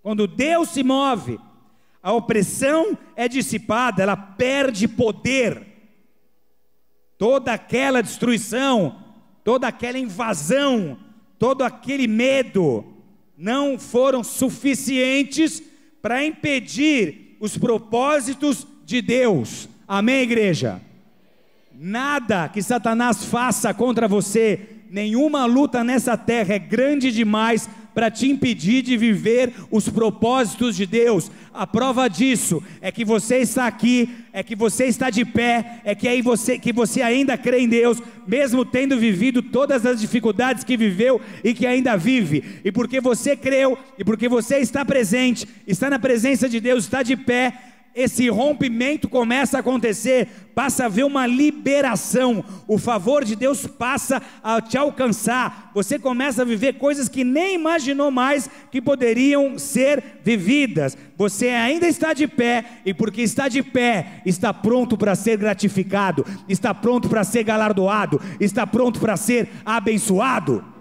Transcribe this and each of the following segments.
Quando Deus se move, a opressão é dissipada, ela perde poder. Toda aquela destruição, toda aquela invasão, todo aquele medo não foram suficientes para impedir os propósitos de Deus. Amém, igreja? Nada que Satanás faça contra você, nenhuma luta nessa terra é grande demais para te impedir de viver os propósitos de Deus. A prova disso é que você está aqui, é que você está de pé, é que você ainda crê em Deus, mesmo tendo vivido todas as dificuldades que viveu e que ainda vive. E porque você creu, e porque você está presente, está na presença de Deus, está de pé, esse rompimento começa a acontecer, passa a haver uma liberação, o favor de Deus passa a te alcançar, você começa a viver coisas que nem imaginou mais que poderiam ser vividas. Você ainda está de pé, e porque está de pé, está pronto para ser gratificado, está pronto para ser galardoado, está pronto para ser abençoado.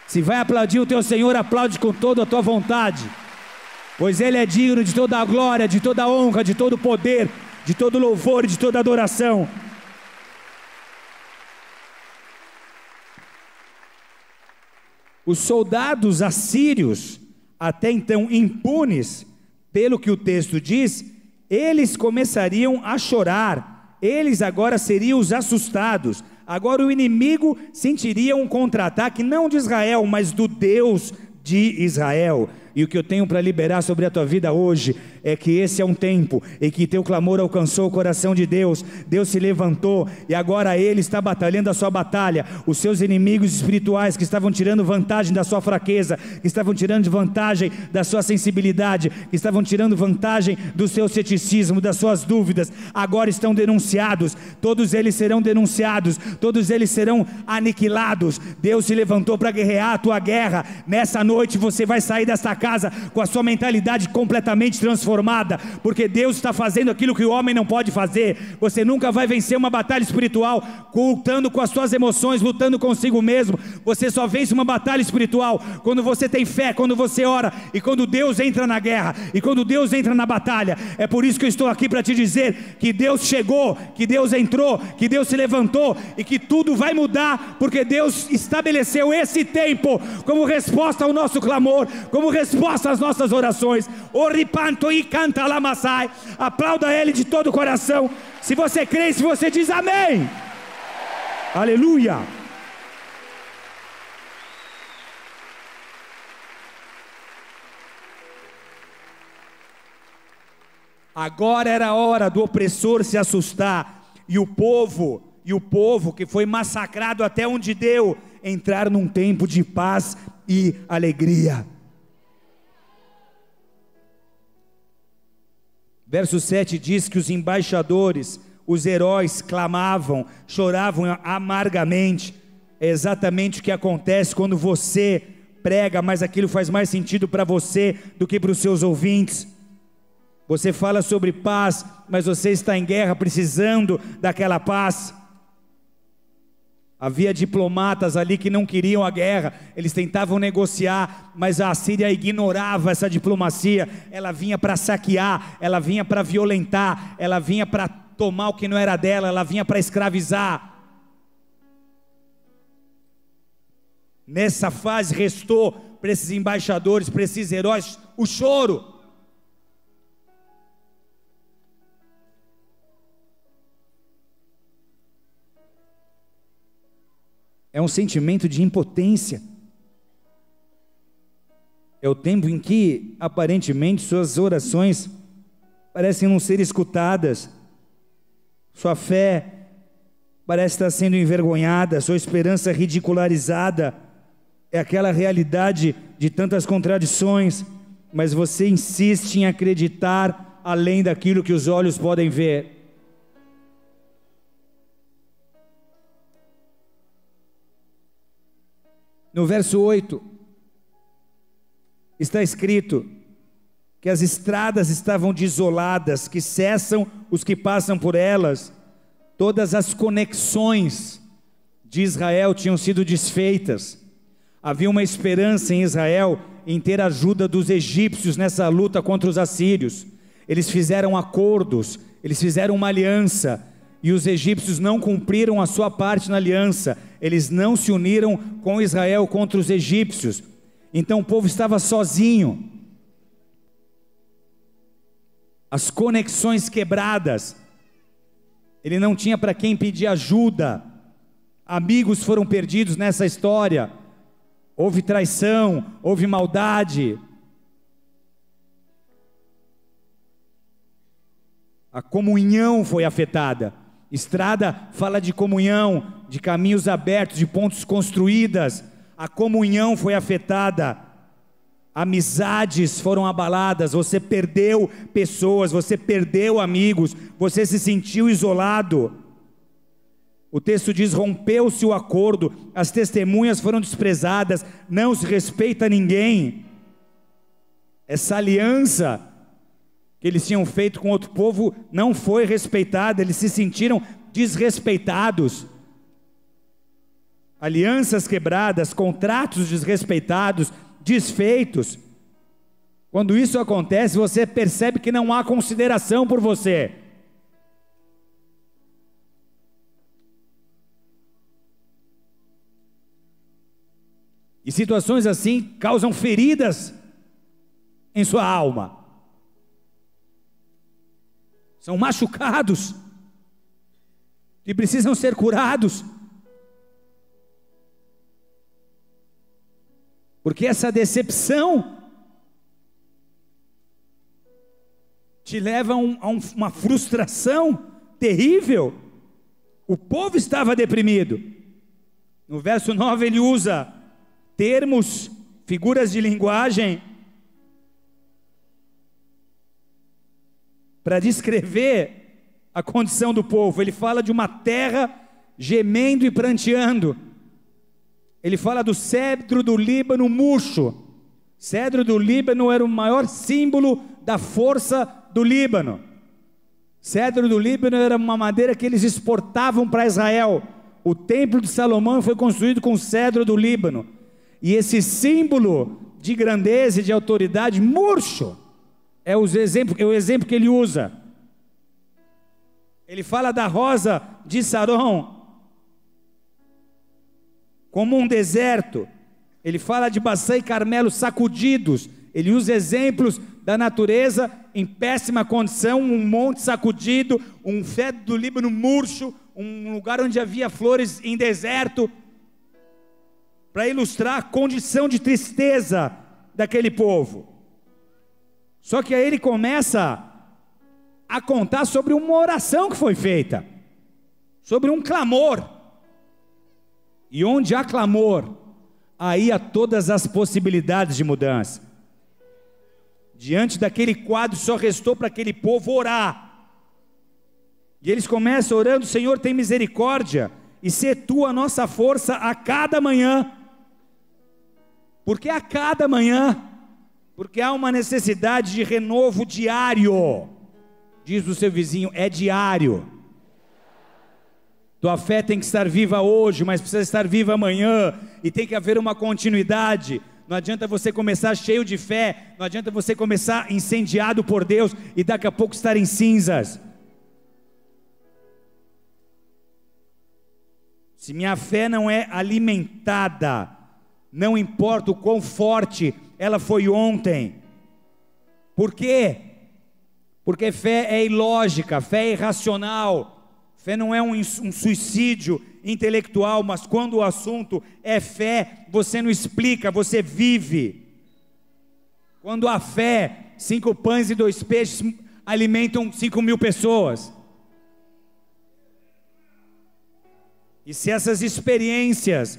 Se vai aplaudir o teu Senhor, aplaude com toda a tua vontade, pois Ele é digno de toda a glória, de toda a honra, de todo o poder, de todo o louvor e de toda a adoração. Os soldados assírios, até então impunes, pelo que o texto diz, eles começariam a chorar, eles agora seriam os assustados. Agora o inimigo sentiria um contra-ataque, não de Israel, mas do Deus de Israel. E o que eu tenho para liberar sobre a tua vida hoje é que esse é um tempo em que teu clamor alcançou o coração de Deus. Deus se levantou e agora Ele está batalhando a sua batalha. Os seus inimigos espirituais que estavam tirando vantagem da sua fraqueza, que estavam tirando vantagem da sua sensibilidade, que estavam tirando vantagem do seu ceticismo, das suas dúvidas, agora estão denunciados. Todos eles serão denunciados, todos eles serão aniquilados. Deus se levantou para guerrear a tua guerra. Nessa noite você vai sair desta casa com a sua mentalidade completamente transformada, porque Deus está fazendo aquilo que o homem não pode fazer. Você nunca vai vencer uma batalha espiritual lutando com as suas emoções, lutando consigo mesmo. Você só vence uma batalha espiritual quando você tem fé, quando você ora e quando Deus entra na guerra e quando Deus entra na batalha. É por isso que eu estou aqui para te dizer que Deus chegou, que Deus entrou, que Deus se levantou e que tudo vai mudar, porque Deus estabeleceu esse tempo como resposta ao nosso clamor, como resposta às nossas orações. Oripanto e canta lamassai. Aplauda Ele de todo o coração. Se você crê, se você diz amém. Aleluia. Agora era a hora do opressor se assustar e o povo que foi massacrado até onde deu, entrar num tempo de paz e alegria. Verso 7 diz que os embaixadores, os heróis clamavam, choravam amargamente. É exatamente o que acontece quando você prega, mas aquilo faz mais sentido para você do que para os seus ouvintes. Você fala sobre paz, mas você está em guerra precisando daquela paz. Havia diplomatas ali que não queriam a guerra, eles tentavam negociar, mas a Assíria ignorava essa diplomacia. Ela vinha para saquear, ela vinha para violentar, ela vinha para tomar o que não era dela, ela vinha para escravizar. Nessa fase restou para esses embaixadores, para esses heróis, o choro. É um sentimento de impotência. É o tempo em que, aparentemente, suas orações parecem não ser escutadas. Sua fé parece estar sendo envergonhada, sua esperança ridicularizada. É aquela realidade de tantas contradições, mas você insiste em acreditar além daquilo que os olhos podem ver. No verso 8, está escrito que as estradas estavam desoladas, que cessam os que passam por elas. Todas as conexões de Israel tinham sido desfeitas. Havia uma esperança em Israel em ter a ajuda dos egípcios nessa luta contra os assírios. Eles fizeram acordos, eles fizeram uma aliança, e os egípcios não cumpriram a sua parte na aliança. Eles não se uniram com Israel contra os egípcios. Então o povo estava sozinho. As conexões quebradas. Ele não tinha para quem pedir ajuda. Amigos foram perdidos nessa história. Houve traição, houve maldade. A comunhão foi afetada. Estrada fala de comunhão, de caminhos abertos, de pontes construídas. A comunhão foi afetada. Amizades foram abaladas. Você perdeu pessoas, você perdeu amigos, você se sentiu isolado. O texto diz: rompeu-se o acordo, as testemunhas foram desprezadas, não se respeita ninguém. Essa aliança que eles tinham feito com outro povo não foi respeitada, eles se sentiram desrespeitados. Alianças quebradas, contratos desrespeitados, desfeitos. Quando isso acontece, você percebe que não há consideração por você. E situações assim causam feridas em sua alma. São machucados que precisam ser curados. Porque essa decepção te leva a uma frustração terrível. O povo estava deprimido. No verso 9 ele usa termos, figuras de linguagem para descrever a condição do povo. Ele fala de uma terra gemendo e pranteando. Ele fala do cedro do Líbano murcho. Cedro do Líbano era o maior símbolo da força do Líbano. Cedro do Líbano era uma madeira que eles exportavam para Israel. O templo de Salomão foi construído com cedro do Líbano. E esse símbolo de grandeza e de autoridade murcho é o exemplo que ele usa. Ele fala da rosa de Saron como um deserto. Ele fala de Baçã e Carmelo sacudidos. Ele usa exemplos da natureza em péssima condição, um monte sacudido, um cedro do Líbano murcho, um lugar onde havia flores em deserto, para ilustrar a condição de tristeza daquele povo. Só que aí ele começa a contar sobre uma oração que foi feita, sobre um clamor. E onde há clamor, aí há todas as possibilidades de mudança. Diante daquele quadro só restou para aquele povo orar. E eles começam orando: Senhor, tem misericórdia e sê tu a nossa força a cada manhã. Por que a cada manhã? Porque há uma necessidade de renovo diário. Diz o seu vizinho: é diário. Tua fé tem que estar viva hoje, mas precisa estar viva amanhã, e tem que haver uma continuidade. Não adianta você começar cheio de fé, não adianta você começar incendiado por Deus e daqui a pouco estar em cinzas. Se minha fé não é alimentada, não importa o quão forte ela foi ontem. Por quê? Porque fé é ilógica, fé é irracional. Fé não é um suicídio intelectual, mas quando o assunto é fé, você não explica, você vive. Quando há fé, 5 pães e 2 peixes alimentam 5.000 pessoas. E se essas experiências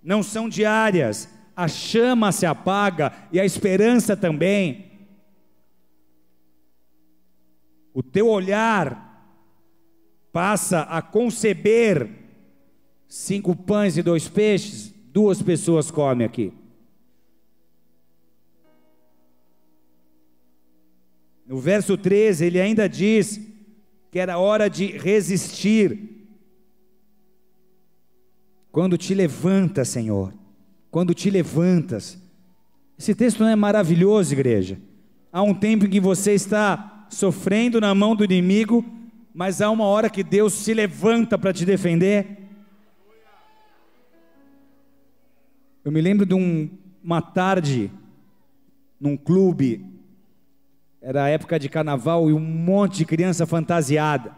não são diárias, a chama se apaga e a esperança também. O teu olhar passa a conceber 5 pães e 2 peixes, 2 pessoas comem aqui. No verso 13 ele ainda diz que era hora de resistir. Quando te levanta, Senhor, quando te levantas. Esse texto não é maravilhoso, igreja? Há um tempo em que você está sofrendo na mão do inimigo, mas há uma hora que Deus se levanta para te defender. Eu me lembro de uma tarde, num clube, era a época de carnaval e um monte de criança fantasiada.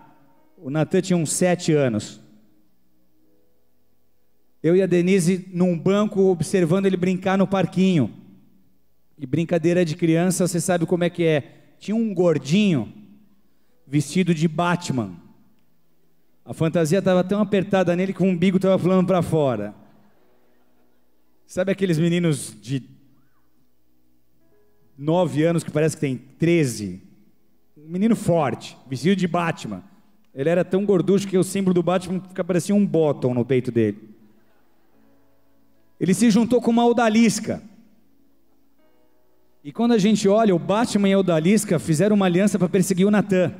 O Natan tinha uns 7 anos. Eu e a Denise num banco observando ele brincar no parquinho. E brincadeira de criança, você sabe como é que é. Tinha um gordinho vestido de Batman. A fantasia estava tão apertada nele que o umbigo estava pulando para fora. Sabe aqueles meninos de 9 anos que parece que tem 13? Um menino forte, vestido de Batman. Ele era tão gorducho que o símbolo do Batman parecia um bottom no peito dele. Ele se juntou com uma odalisca. E quando a gente olha, o Batman e a odalisca fizeram uma aliança para perseguir o Natan.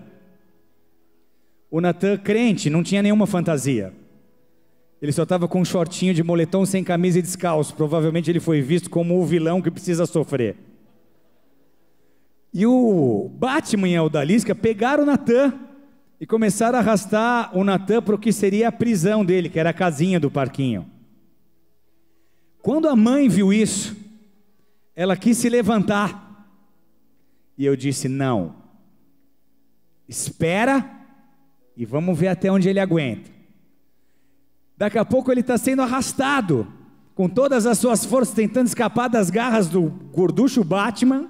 O Natan, crente, não tinha nenhuma fantasia. Ele só estava com um shortinho de moletom, sem camisa e descalço. Provavelmente ele foi visto como o vilão que precisa sofrer. E o Batman e a odalisca pegaram o Natan e começaram a arrastar o Natan para o que seria a prisão dele, que era a casinha do parquinho. Quando a mãe viu isso, ela quis se levantar. E eu disse, não. Espera e vamos ver até onde ele aguenta. Daqui a pouco ele está sendo arrastado, com todas as suas forças, tentando escapar das garras do gorducho Batman.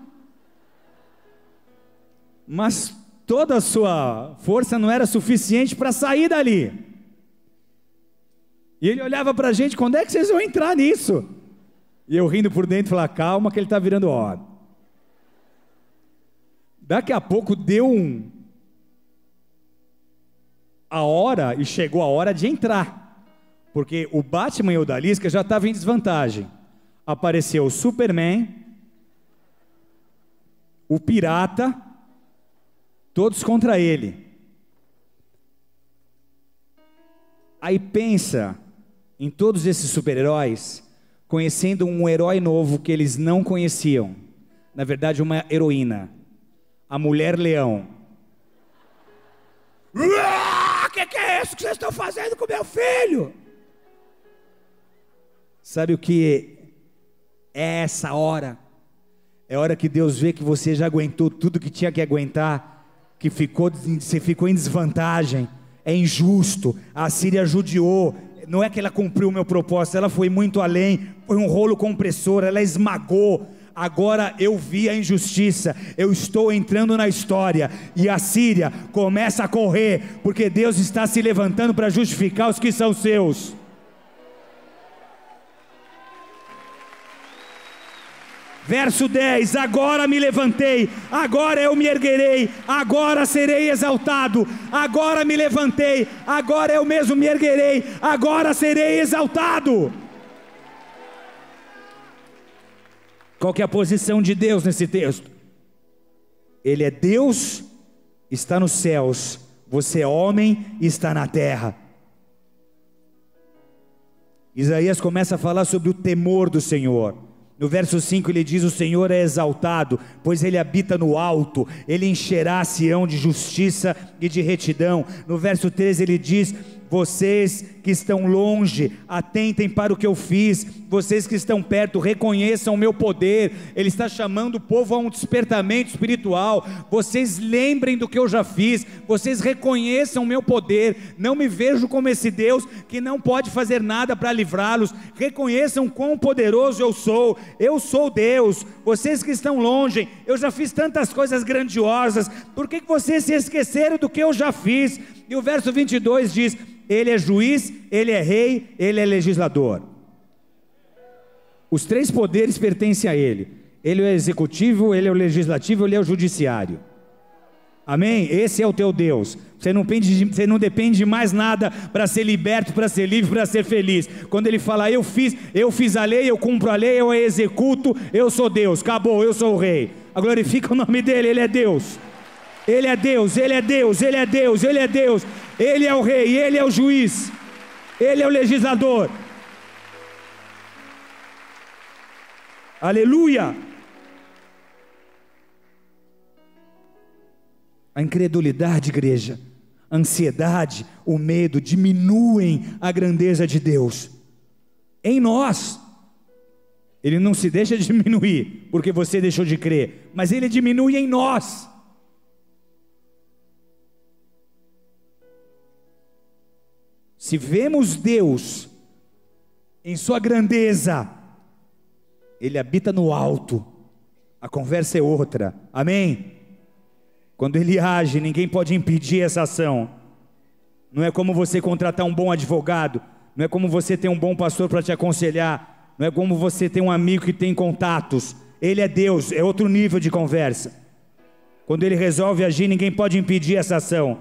Mas toda a sua força não era suficiente para sair dali. E ele olhava para a gente, quando é que vocês vão entrar nisso? E eu rindo por dentro, falava, calma que ele está virando hora. Daqui a pouco deu a hora, e chegou a hora de entrar. Porque o Batman e o odalisca já estavam em desvantagem. Apareceu o Superman, o Pirata, todos contra ele. Aí pensa em todos esses super-heróis conhecendo um herói novo que eles não conheciam. Na verdade, uma heroína, a Mulher-Leão. Que é isso que vocês estão fazendo com meu filho? Sabe o que é essa hora? É a hora que Deus vê que você já aguentou tudo que tinha que aguentar, que você ficou em desvantagem. É injusto, a Síria judiou. Não é que ela cumpriu o meu propósito, ela foi muito além, foi um rolo compressor, ela esmagou. Agora eu vi a injustiça, eu estou entrando na história, e a Síria começa a correr, porque Deus está se levantando para justificar os que são seus. Verso 10, agora me levantei, agora eu me erguerei, agora serei exaltado, agora me levantei, agora eu mesmo me erguerei, agora serei exaltado. Qual que é a posição de Deus nesse texto? Ele é Deus, está nos céus, você é homem e está na terra. Isaías começa a falar sobre o temor do Senhor. No verso 5 ele diz, o Senhor é exaltado, pois Ele habita no alto, Ele encherá Sião de justiça e de retidão. No verso 13 ele diz, vocês que estão longe, atentem para o que eu fiz, vocês que estão perto, reconheçam o meu poder. Ele está chamando o povo a um despertamento espiritual. Vocês lembrem do que eu já fiz, vocês reconheçam o meu poder. Não me vejo como esse Deus que não pode fazer nada para livrá-los. Reconheçam quão poderoso eu sou Deus. Vocês que estão longe, eu já fiz tantas coisas grandiosas, por que vocês se esqueceram do que eu já fiz? E o verso 22 diz, Ele é juiz, Ele é rei, Ele é legislador. Os 3 poderes pertencem a Ele. Ele é o executivo, Ele é o legislativo, Ele é o judiciário. Amém? Esse é o teu Deus. Você não depende de mais nada para ser liberto, para ser livre, para ser feliz. Quando Ele fala, eu fiz a lei, eu cumpro a lei, eu a executo, eu sou Deus, acabou, eu sou o rei. Glorifica o nome dEle, Ele é Deus. Ele é Deus, Ele é Deus, Ele é Deus, Ele é Deus. Ele é o rei, Ele é o juiz, Ele é o legislador. Aleluia! A incredulidade, igreja, a ansiedade, o medo diminuem a grandeza de Deus em nós. Ele não se deixa diminuir porque você deixou de crer, mas Ele diminui em nós. Se vemos Deus em sua grandeza, Ele habita no alto, a conversa é outra, amém? Quando Ele age, ninguém pode impedir essa ação. Não é como você contratar um bom advogado, não é como você ter um bom pastor para te aconselhar, não é como você ter um amigo que tem contatos. Ele é Deus, é outro nível de conversa. Quando Ele resolve agir, ninguém pode impedir essa ação.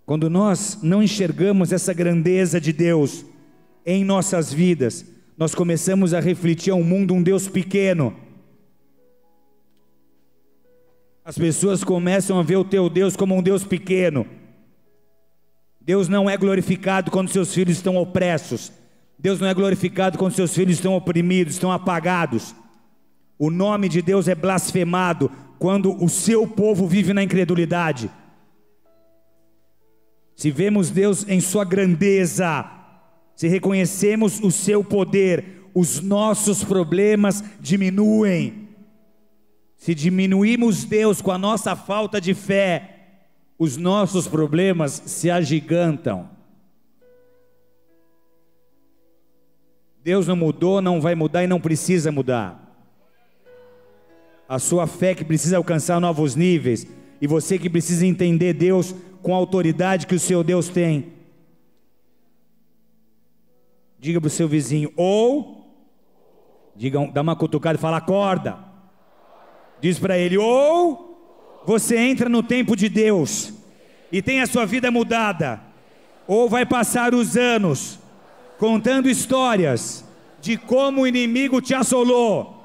Quando nós não enxergamos essa grandeza de Deus em nossas vidas, nós começamos a refletir ao mundo um Deus pequeno. As pessoas começam a ver o teu Deus como um Deus pequeno. Deus não é glorificado quando seus filhos estão opressos. Deus não é glorificado quando seus filhos estão oprimidos, estão apagados. O nome de Deus é blasfemado quando o seu povo vive na incredulidade. Se vemos Deus em sua grandeza, se reconhecemos o seu poder, os nossos problemas diminuem. Se diminuímos Deus com a nossa falta de fé, os nossos problemas se agigantam. Deus não mudou, não vai mudar e não precisa mudar. A sua fé que precisa alcançar novos níveis, e você que precisa entender Deus com a autoridade que o seu Deus tem. Diga para o seu vizinho, dá uma cutucada e fala, acorda. Diz para ele, ou você entra no tempo de Deus e tem a sua vida mudada, ou vai passar os anos contando histórias de como o inimigo te assolou,